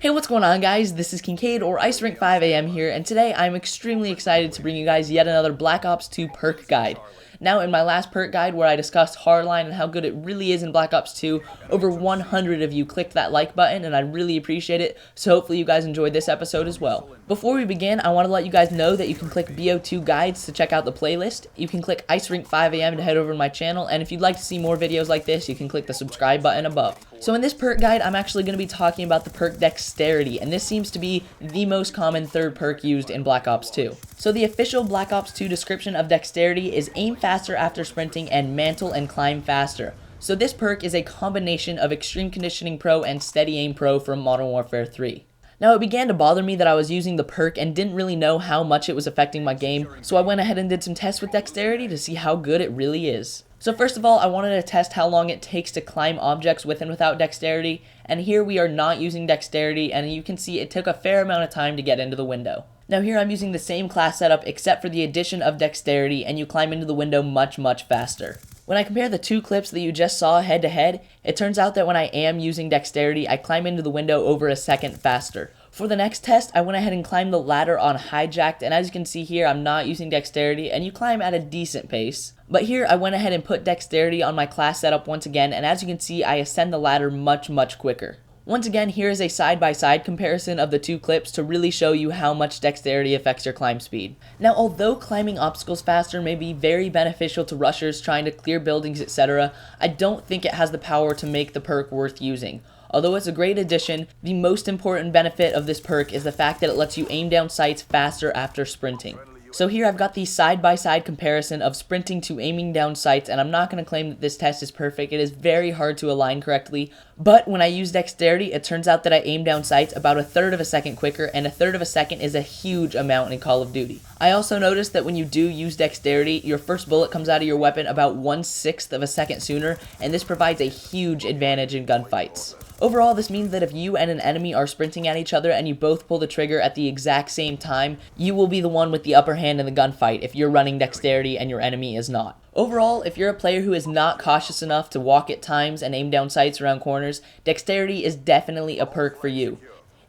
Hey, what's going on, guys? This is Kincaid or Ice Rink 5 AM here, and today I'm extremely excited to bring you guys yet another Black Ops 2 perk guide. Now, in my last perk guide where I discussed Hardline and how good it really is in Black Ops 2, over 100 of you clicked that like button, and I really appreciate it, so hopefully you guys enjoyed this episode as well. Before we begin, I want to let you guys know that you can click BO2 guides to check out the playlist. You can click Ice Rink 5 AM to head over to my channel, and if you'd like to see more videos like this, you can click the subscribe button above. So in this perk guide, I'm actually going to be talking about the perk Dexterity, and this seems to be the most common third perk used in Black Ops 2. So the official Black Ops 2 description of Dexterity is aim faster after sprinting and mantle and climb faster. So this perk is a combination of Extreme Conditioning Pro and Steady Aim Pro from Modern Warfare 3. Now, it began to bother me that I was using the perk and didn't really know how much it was affecting my game, so I went ahead and did some tests with Dexterity to see how good it really is. So first of all, I wanted to test how long it takes to climb objects with and without Dexterity, and here we are not using Dexterity, and you can see it took a fair amount of time to get into the window. Now here I'm using the same class setup except for the addition of Dexterity, and you climb into the window much faster. When I compare the two clips that you just saw head to head, it turns out that when I am using Dexterity, I climb into the window over a second faster. For the next test, I went ahead and climbed the ladder on Hijacked, and as you can see here, I'm not using Dexterity, and you climb at a decent pace. But here, I went ahead and put Dexterity on my class setup once again, and as you can see, I ascend the ladder much quicker. Once again, here is a side-by-side comparison of the two clips to really show you how much Dexterity affects your climb speed. Now, although climbing obstacles faster may be very beneficial to rushers trying to clear buildings, etc., I don't think it has the power to make the perk worth using. Although it's a great addition, the most important benefit of this perk is the fact that it lets you aim down sights faster after sprinting. So here I've got the side-by-side comparison of sprinting to aiming down sights, and I'm not going to claim that this test is perfect. It is very hard to align correctly, but when I use Dexterity, it turns out that I aim down sights about a third of a second quicker, and a third of a second is a huge amount in Call of Duty. I also noticed that when you do use Dexterity, your first bullet comes out of your weapon about 1/6 of a second sooner, and this provides a huge advantage in gunfights. Overall, this means that if you and an enemy are sprinting at each other and you both pull the trigger at the exact same time, you will be the one with the upper hand in the gunfight if you're running Dexterity and your enemy is not. Overall, if you're a player who is not cautious enough to walk at times and aim down sights around corners, Dexterity is definitely a perk for you.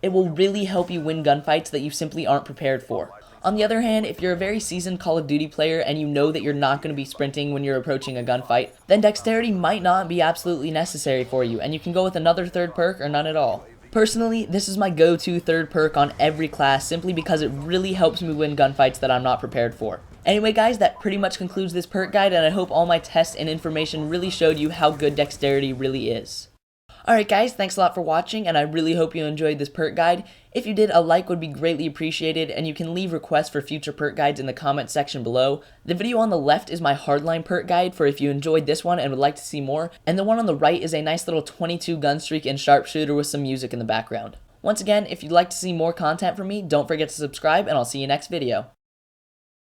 It will really help you win gunfights that you simply aren't prepared for. On the other hand, if you're a very seasoned Call of Duty player and you know that you're not going to be sprinting when you're approaching a gunfight, then Dexterity might not be absolutely necessary for you, and you can go with another third perk or none at all. Personally, this is my go-to third perk on every class simply because it really helps me win gunfights that I'm not prepared for. Anyway guys, that pretty much concludes this perk guide, and I hope all my tests and information really showed you how good Dexterity really is. Alright guys, thanks a lot for watching, and I really hope you enjoyed this perk guide. If you did, a like would be greatly appreciated, and you can leave requests for future perk guides in the comment section below. The video on the left is my Hardline perk guide for if you enjoyed this one and would like to see more, and the one on the right is a nice little 22 gun streak and sharpshooter with some music in the background. Once again, if you'd like to see more content from me, don't forget to subscribe, and I'll see you next video.